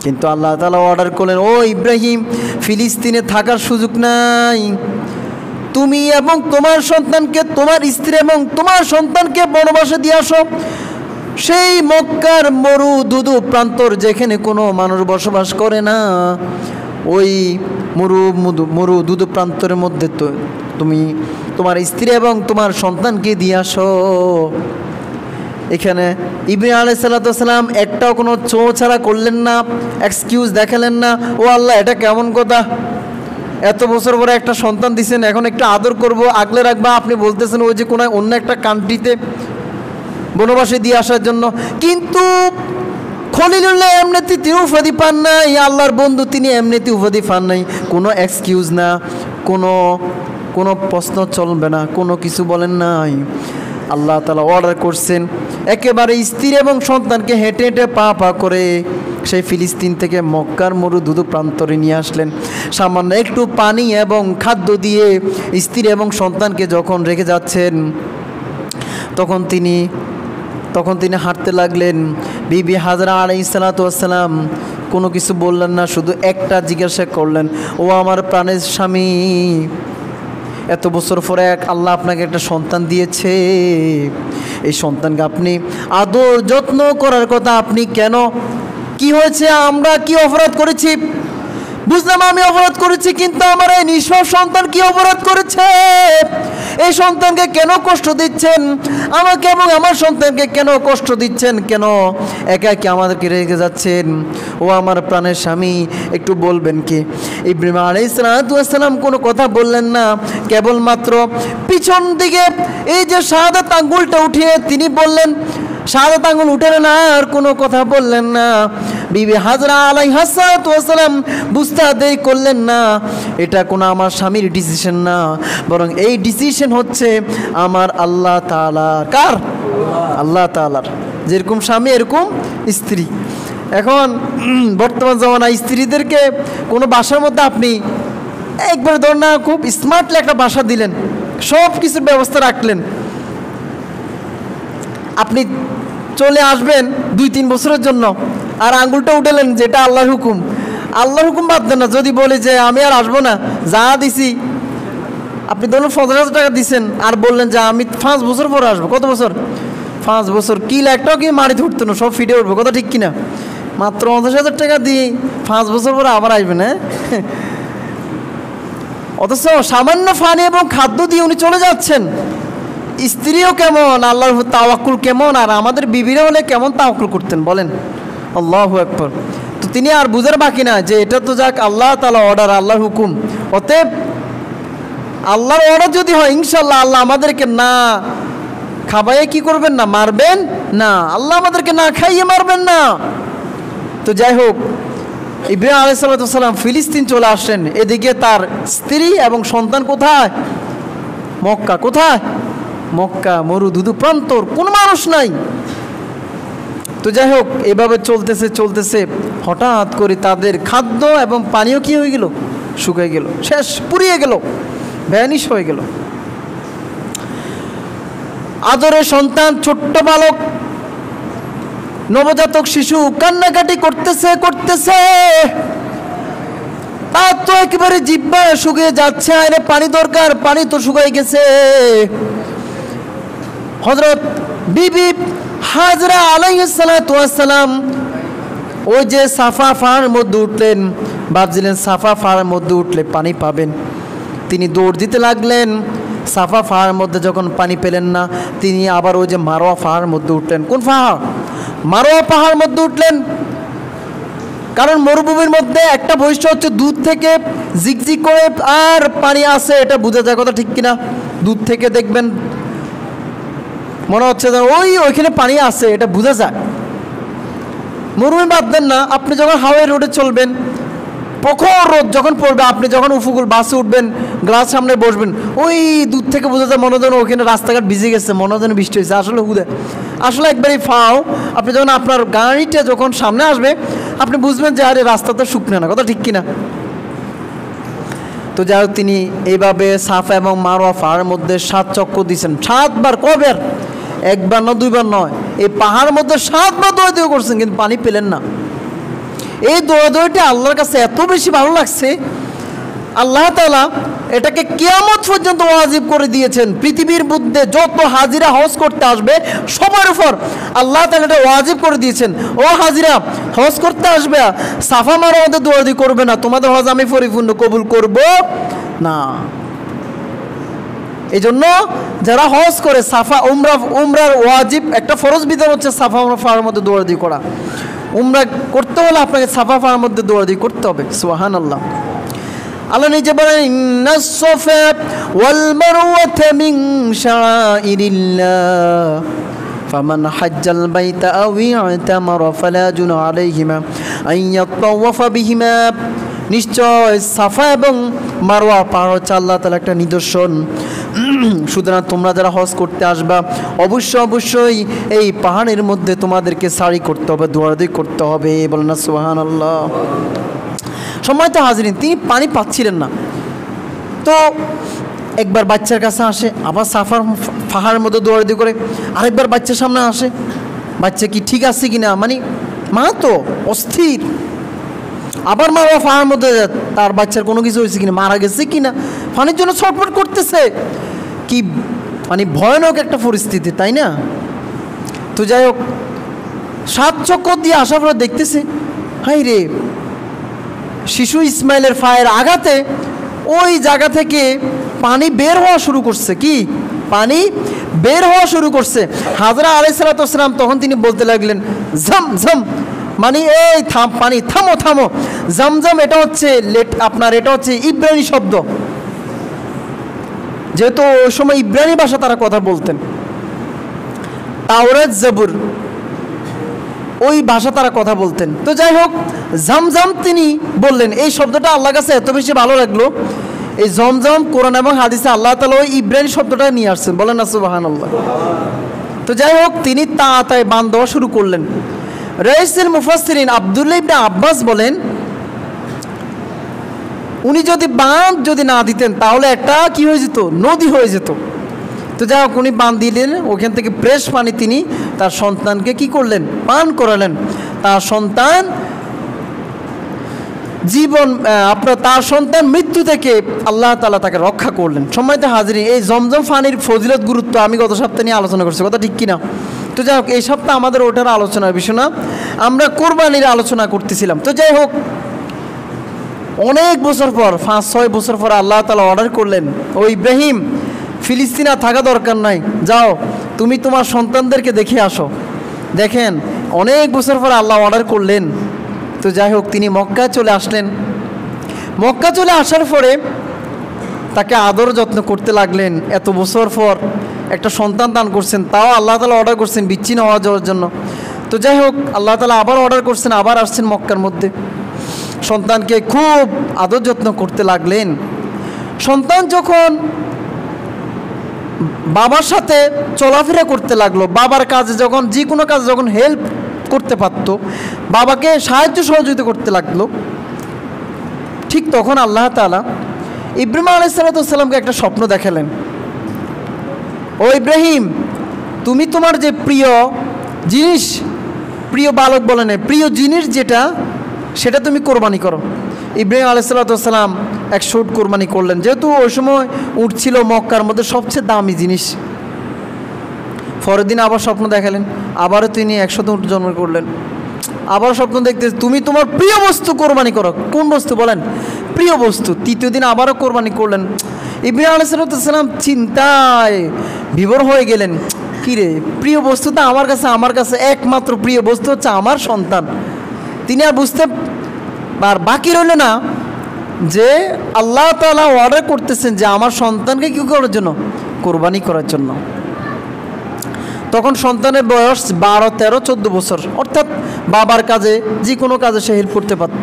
কিন্তু আল্লাহ তাআলা অর্ডার করলেন, ও ইব্রাহিম ফিলিস্তিনে থাকার সুযোগ নাই, তুমি এবং তোমার সন্তানকে, তোমার স্ত্রী এবং তোমার সন্তানকে বনবাসে দিয়ে আসো। সেই মক্কার মরু দুদু প্রান্তর যেখানে কোনো মানুষ বসবাস করে না, ওই মরু দুদু প্রান্তরের মধ্যে তো তুমি তোমার স্ত্রী এবং তোমার সন্তানকে দিয়ে আসো। এখানে ইব্রাহিম আলাইহিস সালাম একটাও কোনো চো ছাড়া করলেন না, এক্সকিউজ দেখালেন না। ও আল্লাহ এটা কেমন কথা, এত বছর পরে একটা সন্তান দিচ্ছেন, এখন একটু আদর করব, আগলে রাখবা, আপনি বলতেছেন ওই যে কোনো অন্য একটা কান্ট্রিতে বনবাসে দিয়ে আসার জন্য। কিন্তু খলিলুল্লাহ এমনিতে তিনি উপাধি পান নাই, আল্লাহর বন্ধু তিনি এমনিতে উপাধি পান নাই। কোনো এক্সকিউজ না, কোনো প্রশ্ন চলবে না, কোনো কিছু বলেন নাই। আল্লাহ তাআলা অর্ডার করছেন, একেবারে স্ত্রী এবং সন্তানকে হেঁটে হেঁটে পা করে সেই ফিলিস্তিন থেকে মক্কার মরু দুদু প্রান্তরে নিয়ে আসলেন। সামান্য একটু পানি এবং খাদ্য দিয়ে স্ত্রী এবং সন্তানকে যখন রেখে যাচ্ছেন, তখন তিনি হাঁটতে লাগলেন। বিবি হাজরা আলাইহিস সালাম কোনো কিছু বললেন না, শুধু একটা জিজ্ঞাসা করলেন, ও আমার প্রাণের স্বামী, এত বছর পরে আল্লাহ আপনাকে একটা সন্তান দিয়েছে, এই সন্তানকে আপনি আদর যত্ন করার কথা, আপনি কেন, কি হয়েছে, আমরা কি অপরাধ করেছি? বুঝলাম আমি অপরাধ করেছি, কিন্তু আমার এই নিষ্পাপ সন্তান কি অপরাধ করেছে? এই সন্তানকে কেন কষ্ট দিচ্ছেন? আমাকে এবং আমার সন্তানকে কেন কষ্ট দিচ্ছেন? কেন একা একা আমাদেরকে রেখে যাচ্ছেন? ও আমার প্রাণের স্বামী, একটু বলবেন কি? ইব্রাহিম আলাইহিস সালাম কোনো কথা বললেন না, কেবলমাত্র পিছন দিকে এই যে শাহাদাত আঙ্গুলটা উঠিয়ে তিনি বললেন, শাহাদাত আঙ্গুল উঠে না, আর কোনো কথা বললেন না। বিবি হাজরা আলাইহিস সালাম বুঝতে দেরি করলেন না, এটা কোনো আমার স্বামীর ডিসিশন না, বরং এই ডিসিশন হচ্ছে আমার আল্লাহ তাআলার। কার? আল্লাহ তাআলার। যেরকম স্বামী এরকম স্ত্রী। এখন বর্তমান জমানায় স্ত্রীদেরকে কোনো বাসার মধ্যে আপনি একবার ধর না খুব স্মার্টলি একটা বাসা দিলেন, সব কিছুর ব্যবস্থা রাখলেন, আপনি চলে আসবেন 2-3 বছরের জন্য, আর আঙ্গুলটা উঠালেন যেটা আল্লাহর হুকুম। আল্লাহর হুকুম বাদ দেন না, যদি বলি যে আমি আর আসবো না, যা দিছি, আপনি ধরুন 50,000 টাকা দিচ্ছেন, আর বললেন যে আমি 5 বছর পরে আসবো। কত বছর? 5 বছর। কি লাখটাও কি মারিতে উঠতো না, সব ফিটে উঠবো, কথা ঠিক কিনা? মাত্র 50,000 টাকা দিয়ে 5 বছর পরে আবার আসবেন, হ্যাঁ? অথচ সামান্য পানি এবং খাদ্য দিয়ে উনি চলে যাচ্ছেন। স্ত্রীও কেমন আল্লাহর তাওয়াক্কুল কেমন, আর আমাদের বিবিরা হলে কেমন তাওয়াক্কুল করতেন বলেন? আল্লাহু আকবার। তো তিনি আর বুঝার বাকি না যে এটা তো যাক আল্লাহ তাআলা অর্ডার, আল্লাহর হুকুম, অতএব আল্লাহর অর্ডার যদি হয় ইনশাআল্লাহ আল্লাহ আমাদেরকে না খাবাইয়ে কি করবেন না, মারবেন না, আল্লাহ আমাদেরকে না খাইয়ে মারবেন না। তো যাই হোক, ইব্রাহিম আলাইহিস সালাম ফিলিস্তিন চলে আসেন, এদিকে তার স্ত্রী এবং সন্তান কোথায়? মক্কা। কোথায়? মক্কা, মরুধুধু প্রান্তর, কোনো মানুষ নাই। তো যাই হোক, এভাবে চলতেছে চলতেছে, হঠাৎ করে তাদের খাদ্য এবং পানীয় কি হয়ে গেল? শুকিয়ে গেল, শেষ, পুড়িয়ে গেল, ভ্যানিশ হয়ে গেল। আদরের সন্তান, ছোট্ট বালক, নবজাতক শিশু কান্নাকাটি করতেছে করতেছে, তার তো একেবারে জিহ্বা শুকিয়ে যাচ্ছে, আরে পানি দরকার, পানি তো শুকিয়ে গেছে। হযরত বিবি হাজরা আলাইহিস সালাম ওই যে সাফা পাহাড়ের মধ্যে উঠলেন, ভাবছিলেন সাফা পাহাড়ের মধ্যে উঠলে পানি পাবেন, তিনি দৌড় দিতে লাগলেন। সাফা পাহাড়ের মধ্যে যখন পানি পেলেন না, তিনি আবার ওই যে মারোয়া পাহাড়ের মধ্যে উঠলেন। কোন পাহাড়? মারোয়া পাহাড়ের মধ্যে উঠলেন। কারণ মরুভূমির মধ্যে একটা বৈশিষ্ট্য হচ্ছে দূর থেকে জিকজিক করে আর পানি আসে, এটা বোঝা যায়, কথা ঠিক কিনা? দূর থেকে দেখবেন মনে হচ্ছে যে ওইখানে পানি আছে, এটা বোঝা যায়। মরুভূমি বাদ দেন না, আপনি যখন হাওয়াই রোডে চলবেন, প্রখর রোদ যখন পড়বে, আপনি যখন উপকূল বাসে উঠবেন, গ্লাস সামনে বসবেন, ওই দূর থেকে বোঝা যায় মনে হয় ওইখানে রাস্তাঘাট ভিজে গেছে, মনে হয় বৃষ্টি হয়েছে, আসলে হুদে, আসলে একবারই ফাও। আপনি যখন আপনার গাড়িটা যখন সামনে আসবে, আপনি বুঝবেন যে আরে রাস্তা তো শুকনো না, কথা ঠিক কিনা? তো যাই হোক, তিনি এইভাবে সাফা এবং মারোয়া পাহাড়ের মধ্যে 7 চক্কর দিয়েছেন। 7 বার, কবার? 1 বার না 2 বার নয়, এই পাহাড়ের মধ্যে 7 বার দৌড়াদৌড়ি করছেন, কিন্তু পানি পেলেন না। এই দৌড়াদৌড়িটা আল্লাহর কাছে এত বেশি ভালো লাগছে, আল্লাহ তাআলা এটাকে কিয়ামত পর্যন্ত ওয়াজিব করে দিয়েছেন। পৃথিবীর মধ্যে যত হাজিরা হজ করতে আসবে সবার উপর আল্লাহ তাআলা এটা ওয়াজিব করে দিয়েছেন, ও হাজিরা হজ করতে আসবে, সাফা মারোয়ার মধ্যে দৌড়াদৌড়ি করবে না, তোমাদের হজ আমি পরিপূর্ণ কবুল করব না। এই জন্য যারা হজ করে সাফা উমরার ওয়াজিব একটা ফরজ বিধান হচ্ছে সাফা পাহাড়ের মধ্যে দৌড়াদৌড়ি করা। উমরা করতে হলে আপনাকে সাফা পাহাড়ের মধ্যে দৌড়াদৌড়ি করতে হবে। সুবহানাল্লাহ। আল্লাহ নিজে বলেন, ইন্নাস সাফা ওয়াল মারওয়াতা মিন শাআইরিল্লাহ ফামান হাজ্জাল বাইতা আও ইতামারা ফালা জুনাহা আলাইহিমা আন ইয়াতাওয়াফা বিহিমা। নিশ্চয় সাফা এবং মারওয়া পাহাড় হচ্ছে আল্লাহ তাআলার একটা নিদর্শন। সুতরাং তোমরা যারা হজ করতে আসবা অবশ্যই এই পাহাড়ের মধ্যে তোমাদেরকে সারি করতে হবে, দৌড়াদৌড়ি করতে হবে। বলেন না সুবহানাল্লাহ। সম্মানিত হাজিরিন, তিনি পানি পাচ্ছিলেন না, তো একবার বাচ্চার কাছে আসে, আবার সাফার পাহাড়ের মধ্যে দৌড়াদৌড়ি করে, আরেকবার বাচ্চার সামনে আসে, বাচ্চা কি ঠিক আছে কিনা, মানে মা তো অস্থির, আবার মা বাবা ফানের মধ্যে তার বাচ্চার কোনো কিছু হয়েছে কিনা, মারা গেছে কিনা, ফানির জন্য ছটফট করতেছে। কি মানে ভয়ানক একটা পরিস্থিতি, তাই না? তো যাই হোক, 7 চক্কর দিয়ে আসার পর দেখতেছে, হাই রে, শিশু ইসমাইলের পায়ের আঘাতে ওই জায়গা থেকে পানি বের হওয়া শুরু করছে। কি পানি বের হওয়া শুরু করছে। হাজরা আলাইহিস সালাতু ওয়াস সালাম তখন তিনি বলতে লাগলেন, ঝম ঝম, মানে এই থাম, পানি থামো থামো। জমজম এটা হচ্ছে আপনার এটা হচ্ছে ইব্রানি শব্দ, যেহেতু ওই সময় ইব্রানি ভাষা তারা কথা বলতেন, তাওরাত জবুর ওই ভাষা তারা কথা বলতেন। তো যাই হোক, জমজম তিনি বললেন। এই শব্দটা আল্লাহর কাছে এত বেশি ভালো লাগলো, এই জমজম কোরআন এবং হাদিসে আল্লাহ তাআলা ওই ইব্রানি শব্দটা নিয়ে আসছেন, বলেন না সুবহানাল্লাহ। তো যাই হোক, তিনি তাড়াতাড়ি বান দেওয়া শুরু করলেন। রাইসুল মুফাসসিরিন আব্দুল্লাহ ইবনে আব্বাস বলেন, উনি যদি বাঁধ যদি না দিতেন তাহলে একটা কি হয়ে যেত, নদী হয়ে যেত। তো যাই হোক, উনি বাঁধ দিলেন, ওখান থেকে ফ্রেশ পানি তিনি তার সন্তানকে কি করলেন, পান করালেন। তার সন্তান তার সন্তান মৃত্যু থেকে আল্লাহ তাআলা তাকে রক্ষা করলেন। সম্মানিত হাজিরিন, এই জমজম পানির ফজিলত গুরুত্ব আমি গত সপ্তাহে নিয়ে আলোচনা করছি, কথা ঠিক কিনা? তো যাই হোক, এই সপ্তাহে আমাদের ওটার আলোচনার বিষয় না, আমরা কোরবানির আলোচনা করতেছিলাম। তো যাই হোক, অনেক বছর পর, 5-6 বছর পর আল্লাহ তাআলা অর্ডার করলেন, ও ইব্রাহিম, ফিলিস্তিনে থাকা দরকার নাই, যাও তুমি তোমার সন্তানদেরকে দেখে আসো। দেখেন, অনেক বছর পর আল্লাহ অর্ডার করলেন। তো যাই হোক, তিনি মক্কায় চলে আসলেন। মক্কা চলে আসার পরে তাকে আদর যত্ন করতে লাগলেন। এত বছর পর একটা সন্তান দান করছেন, তাও আল্লাহ তাআলা অর্ডার করছেন বিচ্ছিন্ন হওয়া যাওয়ার জন্য। তো যাই হোক, আল্লাহ তাআলা আবার অর্ডার করছেন, আবার আসছেন মক্কার মধ্যে, সন্তানকে খুব আদর যত্ন করতে লাগলেন। সন্তান যখন বাবার সাথে চলাফেরা করতে লাগলো, বাবার কাজে যখন যে কোনো কাজে যখন হেল্প করতে পারতো, বাবাকে সাহায্য সহযোগিতা করতে লাগলো, ঠিক তখন আল্লাহ তাআলা ইব্রাহিম আলাইহিস সালামকে একটা স্বপ্ন দেখালেন। ও ইব্রাহিম, তুমি তোমার যে প্রিয় জিনিস, প্রিয় বালক বলে না, প্রিয় জিনিস যেটা, সেটা তুমি কোরবানি করো। ইব্রাহিম আলাইহিস সালাম এক উট কোরবানি করলেন, যেহেতু ওই সময় উট ছিল মক্কার মধ্যে সবচেয়ে দামি জিনিস। পরের দিন আবার স্বপ্ন দেখালেন, আবারও তিনি 100 উট জন্ম করলেন। আবার স্বপ্ন দেখতে, তুমি তোমার প্রিয় বস্তু কোরবানি করো। কোন বস্তু বলেন? প্রিয় বস্তু। তৃতীয় দিন আবারও কোরবানি করলেন। ইব্রাহিম আলাইহিস সালাম চিন্তায় বিভোর হয়ে গেলেন, কিরে, প্রিয় বস্তুটা আমার কাছে একমাত্র প্রিয় বস্তু হচ্ছে আমার সন্তান। তিনি আর বুঝতে আর বাকি রইল না যে আল্লাহ তাআলা অর্ডার করতেছেন যে আমার সন্তানকে কী করার জন্য, কোরবানি করার জন্য। তখন সন্তানের বয়স 12, 13, 14 বছর, অর্থাৎ বাবার কাজে যে কোনো কাজে সে হেল্প করতে পারত।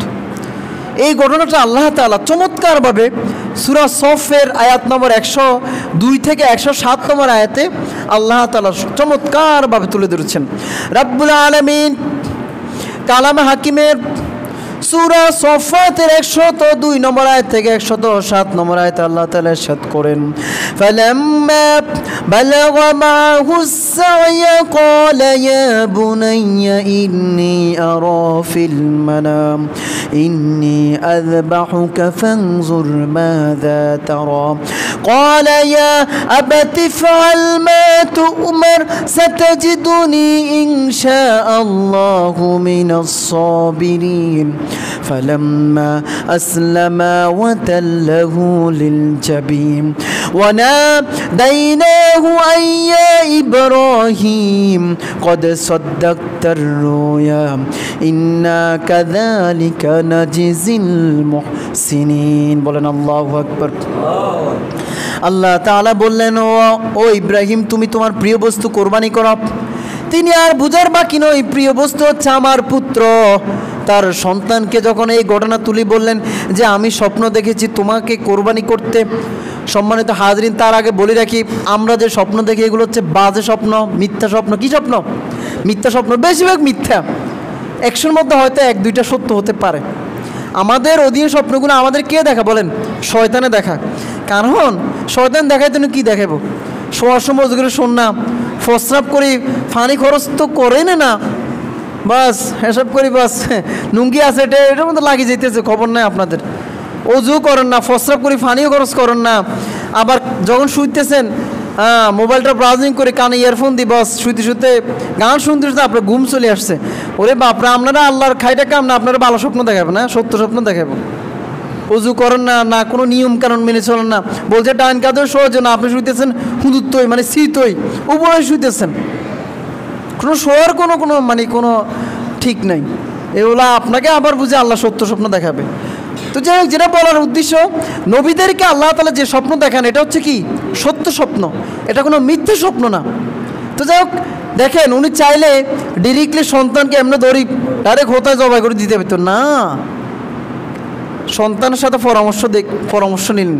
এই ঘটনাটা আল্লাহ তাআলা চমৎকারভাবে সূরা সফের আয়াত নম্বর 102 থেকে 107 নম্বর আয়াতে আল্লাহ তাআলা চমৎকারভাবে তুলে ধরেছেন। রাব্বুল আলামিন কালামে হাকিমের সূরা সফাতের 102 নম্বর আয়াত থেকে 107 নম্বর আয়াতে আল্লাহ তাআলা ইরশাদ করেন, ফালাম্মা বালাগা মা'হুস সা'য়া ক্বালা ইয়া বুনাইয়া ইন্নী আরা ফিল মানাম ইন্নী আযবাহুকা ফানজুর মাযা তারা ক্বালা ইয়া আবাতি ইফআল মা তু'মার সাতাজিদুনি ইনশাআল্লাহু মিনাস সাবিরিন فلما أسلما وتله للجبين وناديناه أن يا إبراهيم قد صدقت الرؤيا إنا كذلك نجزي المحسنين বলেন আল্লাহু আকবার। আল্লাহ তাআলা বললেন, ও ইব্রাহিম, তুমি তোমার প্রিয় বস্তু কোরবানি করো। তিনি আর বুঝার বাকি নয়, প্রিয় বস্তু হচ্ছে আমার পুত্র। তার সন্তানকে যখন এই ঘটনা তুলি বললেন যে আমি স্বপ্ন দেখেছি তোমাকে কোরবানি করতে। সম্মানিত হাজরিন, তার আগে বলে রাখি, আমরা যে স্বপ্ন দেখি এগুলো হচ্ছে বাজে স্বপ্ন, মিথ্যা স্বপ্ন। কি স্বপ্ন? মিথ্যা স্বপ্ন, বেশিরভাগ মিথ্যা। 100-র মধ্যে হয়তো 1-2টা সত্য হতে পারে। আমাদের অধীন স্বপ্নগুলো আমাদের কে দেখা বলেন? শয়তানে দেখা। কারণ শয়তান দেখায় তুমি কী দেখাবো? শোয়ার সময় ওগুলো শোন না, প্রস্রাব করি, ফানি খরচ তো করে না। বাস এসব করি বাস লুঙ্গি আছে এটার মধ্যে লাগিয়ে যেতেছে, খবর নাই আপনাদের। অজু করেন না, প্রস্রাব করি পানিও খরচ করেন না, আবার যখন শুইতেছেন মোবাইলটা ব্রাউজিং করে কানে ইয়ারফোন দিই, বাস শুইতে শুতে গান শুনতে শুনতে আপনার ঘুম চলে আসছে। ওরে বাপরে, আপনারা আল্লাহর খাইটা কাম না, আপনারা ভালো স্বপ্ন দেখাবো না, সত্য স্বপ্ন দেখাবো। অজু করেন না, না কোনো নিয়ম কানুন মেনে চলেন না, বলছে ডাইন কাঁধেও শোয়ার জন্য, আপনি শুইতেছেন হুদুত্তই মানে শীতই উপরে শুইতেছেন, কোনো শোয়ার কোনো মানে কোনো ঠিক নাই। এগুলা আপনাকে আবার বুঝে আল্লাহ সত্য স্বপ্ন দেখাবে। তো যাই হোক, যেটা বলার উদ্দেশ্য, নবীদেরকে আল্লাহ তাআলা যে স্বপ্ন দেখান এটা হচ্ছে কি সত্য স্বপ্ন, এটা কোনো মিথ্যে স্বপ্ন না। তো যাই হোক, দেখেন উনি চাইলে ডিরেক্টলি সন্তানকে এমনি ধরি ডাইরেক্ট হোতায় জবাই করে দিতে পারত না, সন্তানের সাথে পরামর্শ নিলেন।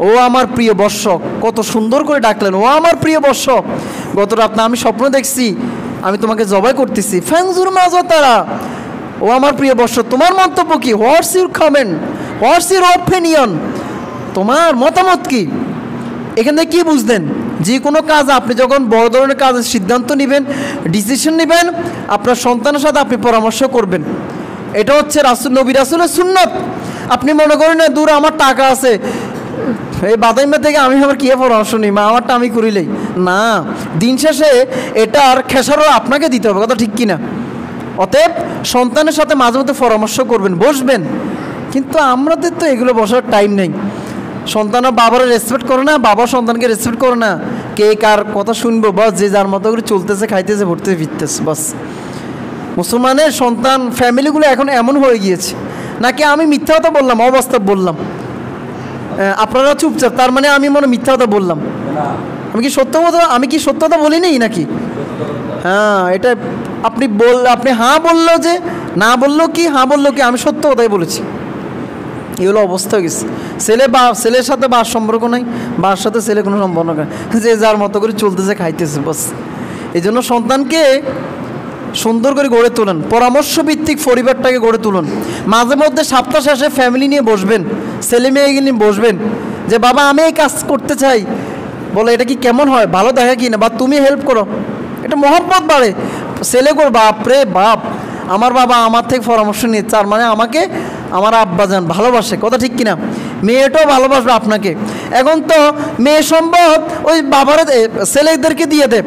ও আমার প্রিয় বৎস, কত সুন্দর করে ডাকলেন, ও আমার প্রিয় বৎস, গত রাত না আমি স্বপ্ন দেখছি আমি তোমাকে জবাই করতেছি, ফ্যাংজুর মাজা তারা, ও আমার প্রিয় বৎস তোমার মন্তব্য কি, what's your comment, what's your opinion, তোমার মতামত কি। এখান থেকে কী বুঝলেন, যে কোনো কাজ আপনি যখন বড় ধরনের কাজের সিদ্ধান্ত নেবেন, ডিসিশন নেবেন, আপনার সন্তানের সাথে আপনি পরামর্শ করবেন। এটা হচ্ছে নবী রাসূলের সুন্নত। আপনি মনে করেন না দূর আমার টাকা আছে, এই বাদাইমা থেকে আমি আবার কী পরামর্শ নিই, মা আমারটা আমি করিলেই না, দিন শেষে এটার খেসারও আপনাকে দিতে হবে, কথা ঠিক কিনা। অতএব সন্তানের সাথে মাঝে মধ্যে পরামর্শ করবেন, বসবেন, কিন্তু আমাদের তো এগুলো বসার টাইম নেই। সন্তানও বাবার রেসপেক্ট করে না, বাবা সন্তানকে রেসপেক্ট করে না, কে কার কথা শুনবো, বাস যে যার মতো করে চলতেছে, খাইতেছে, ভরতেছে, ফিরতেছে, বাস। মুসলমানের সন্তান ফ্যামিলিগুলো এখন এমন হয়ে গিয়েছে, নাকি আমি মিথ্যা কথা বললাম, অবাস্তব বললাম, আপনারা চুপচাপ, তার মানে আমি মনে মিথ্যা কথা বললাম, আমি কি সত্য কথা বলিনি নাকি? হ্যাঁ, এটা আপনি হ্যাঁ বললো যে, না বললো কি, হ্যাঁ বললো কি, আমি সত্য কথাই বলেছি। এগুলো অবস্থা হয়ে গেছে। ছেলের সাথে বার সম্পর্ক নাই, বার সাথে ছেলে কোনো সম্পর্ক নাই, যে যার মতো করে চলতেছে, খাইতেছে, বাস। এই জন্য সন্তানকে সুন্দর করে গড়ে তোলেন, পরামর্শ ভিত্তিক পরিবারটাকে গড়ে তুলুন। মাঝে মধ্যে সপ্তাহ শেষে ফ্যামিলি নিয়ে বসবেন, ছেলে মেয়ে নিয়ে বসবেন, যে বাবা আমি এই কাজ করতে চাই, বলে এটা কি কেমন হয়, ভালো দেখা কি না, বা তুমি হেল্প করো, এটা মহব্বত বাড়ে। ছেলে কর বাপ রে বাপ, আমার বাবা আমার থেকে পরামর্শ নিয়ে, তার মানে আমাকে আমার আব্বাজান ভালোবাসে, কথা ঠিক কিনা। মেয়েটাও ভালোবাসবে আপনাকে। এখন তো মেয়ে সম্ভব ওই বাবার ছেলেদেরকে দিয়ে দেব,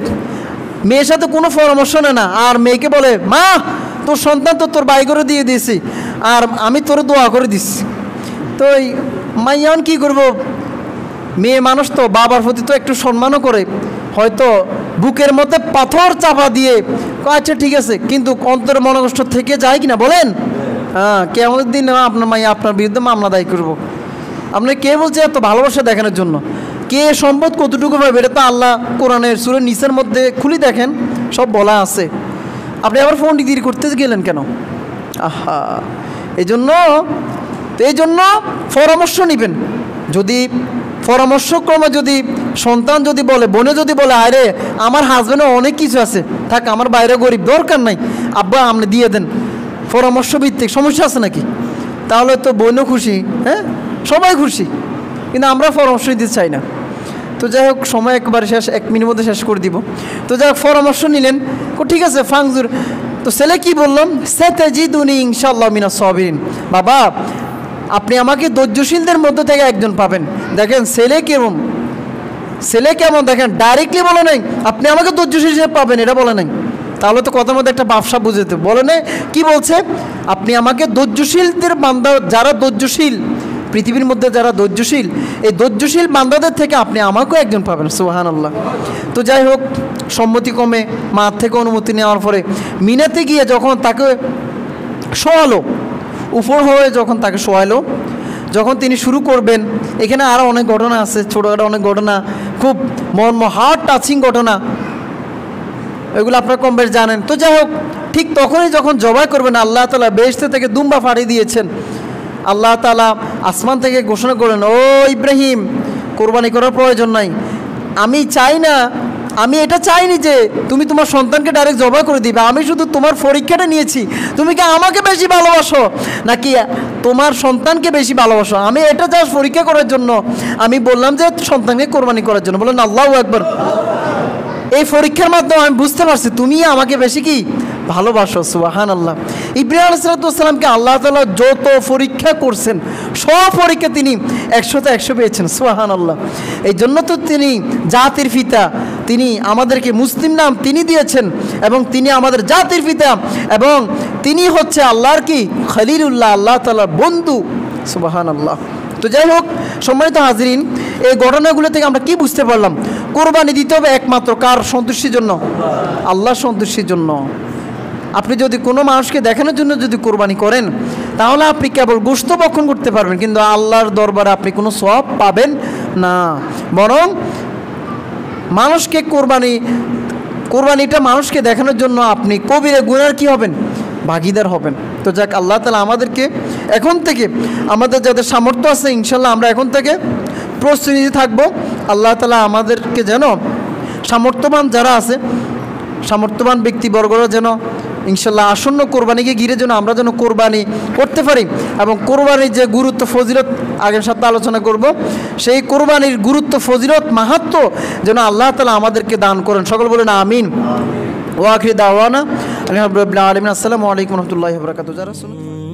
মেয়ের সাথে কোনো পরামর্শ নেয় না, আর মেয়েকে বলে মা তোর সন্তান তো তোর বাই করে দিয়ে দিয়েছি, আর আমি তোর দোয়া করে দিচ্ছি। তো এই মাইয়ান কী করবো, মেয়ে মানুষ তো বাবার প্রতি তো একটু সম্মানও করে, হয়তো বুকের মধ্যে পাথর চাপা দিয়ে আচ্ছা ঠিক আছে, কিন্তু অন্তরে মনোকষ্ট থেকে যায় কিনা বলেন। হ্যাঁ, কেমন দিন আপনার মাইয়া আপনার বিরুদ্ধে মামলা দায়ী করবো। আপনি কে বলছে এত ভালোবাসা দেখানোর জন্য, কে সম্পদ কতটুকু পাবে, এটা তো আল্লাহ কোরআনের সূরা নিসার মধ্যে খুলি দেখেন, সব বলা আছে। আপনি আবার ফোন ডিগ্রি করতে গেলেন কেন? আহা, এই জন্য পরামর্শ নেবেন। যদি পরামর্শক্রমে যদি সন্তান যদি বলে, বোনে যদি বলে আরে আমার হাজব্যান্ডের অনেক কিছু আছে, থাক আমার বাইরে গরিব, দরকার নাই, আব্বা আপনি দিয়ে দেন, পরামর্শ ভিত্তিক, সমস্যা আছে নাকি? তাহলে তো বোনও খুশি, হ্যাঁ সবাই খুশি, কিন্তু আমরা পরামর্শ দিতে চাই না। তো যাই হোক, সময় একবার শেষ, 1 মিনিটের মধ্যে শেষ করে দিব। তো যাই হোক, পরামর্শ নিলেন, ঠিক আছে ফাংজুর। তো ছেলে কি বললাম, সাতাজিদুনি ইনশাআল্লাহ মিনাস সাবিরিন, বাবা আপনি আমাকে ধৈর্যশীলদের মধ্যে থেকে একজন পাবেন। দেখেন ছেলে কেমন দেখেন, ডাইরেক্টলি বলে নাই আপনি আমাকে ধৈর্যশীল হিসেবে পাবেন, এটা বলে নাই। তাহলে তো কথার মধ্যে একটা ব্যবসা বুঝেতে বলে নেই, কি বলছে, আপনি আমাকে ধৈর্যশীলদের বান্দা, যারা ধৈর্যশীল পৃথিবীর মধ্যে যারা ধৈর্যশীল, এই ধৈর্যশীল বান্দাদের থেকে আপনি আমাকেও একজন পাবেন, সুবহানাল্লাহ। তো যাই হোক, সম্মতিক্রমে মার থেকে অনুমতি নেওয়ার পরে মিনাতে গিয়ে যখন তাকে শোয়ালো, উপর হয়ে যখন তাকে শোয়ালো, যখন তিনি শুরু করবেন, এখানে আরও অনেক ঘটনা আছে, ছোটোখাটো অনেক ঘটনা, খুব হার্ট টাচিং ঘটনা, এগুলো আপনারা কম বেশ জানেন। তো যাই হোক, ঠিক তখনই যখন জবাই করবেন, আল্লাহ তাআলা বেহেশত থেকে দুম্বা ফাড়ি দিয়েছেন। আল্লাহ তাআলা আসমান থেকে ঘোষণা করলেন, ও ইব্রাহিম কোরবানি করার প্রয়োজন নাই, আমি এটা চাইনি যে তুমি তোমার সন্তানকে ডাইরেক্ট জবাই করে দিবে, আমি শুধু তোমার পরীক্ষাটা নিয়েছি, তুমি কি আমাকে বেশি ভালোবাসো নাকি তোমার সন্তানকে বেশি ভালোবাসো, আমি এটা জাস্ট পরীক্ষা করার জন্য আমি বললাম যে সন্তানকে কোরবানি করার জন্য। বললেন আল্লাহু আকবার। এই পরীক্ষার মাধ্যমে আমি বুঝতে পারছি তুমি আমাকে বেশি কি ভালোবাসো। সুবহানাল্লাহ। ইব্রাহিম আলাইহিস সালামকে আল্লাহ তাআলা যত পরীক্ষা করছেন সব পরীক্ষা তিনি 100তে 100 পেয়েছেন। সুবহানাল্লাহ। এই জন্য তো তিনি জাতির পিতা, তিনি আমাদেরকে মুসলিম নাম তিনি দিয়েছেন এবং তিনি আমাদের জাতির পিতা এবং তিনি হচ্ছে আল্লাহর কি খলিলুল্লাহ, আল্লাহ তাআলার বন্ধু। সুবহানাল্লাহ। তো যাই হোক সম্মানিত হাজরিন, এই ঘটনাগুলো থেকে আমরা কি বুঝতে পারলাম? কোরবানি দিতে হবে একমাত্র কার সন্তুষ্টির জন্য? আল্লাহর সন্তুষ্টির জন্য। আপনি যদি কোনো মানুষকে দেখানোর জন্য যদি কোরবানি করেন তাহলে আপনি কেবল গোশত ভক্ষণ করতে পারবেন, কিন্তু আল্লাহর দরবারে আপনি কোনো সওয়াব পাবেন না। বরং মানুষকে কোরবানিটা মানুষকে দেখানোর জন্য আপনি কবিরা গুনার কি হবেন? ভাগীদার হবেন। তো যাক, আল্লাহ তাআলা আমাদেরকে এখন থেকে, আমাদের যাদের সামর্থ্য আছে ইনশাল্লাহ আমরা এখন থেকে প্রস্তুতি থাকবো। আল্লাহ তাআলা আমাদেরকে যেন সামর্থ্যবান যারা আছে, সামর্থ্যবান ব্যক্তিবর্গরা যেন ইনশাল্লাহ আসন্ন কোরবানিকে ঘিরে যেন আমরা যেন কোরবানি করতে পারি এবং কোরবানির যে গুরুত্ব ফজিলত আগের সপ্তাহে আলোচনা করব, সেই কোরবানির গুরুত্ব ফজিলত মাহাত্ম্য যেন আল্লাহ তাআলা আমাদেরকে দান করেন। সকল বলেন আমিন। ওয়া আখির দাওয়ানা আলহামদুলিল্লাহি রাব্বিল আলামিন। আসসালামু আলাইকুম ওয়া রাহমাতুল্লাহি ওয়া বারাকাতুহু।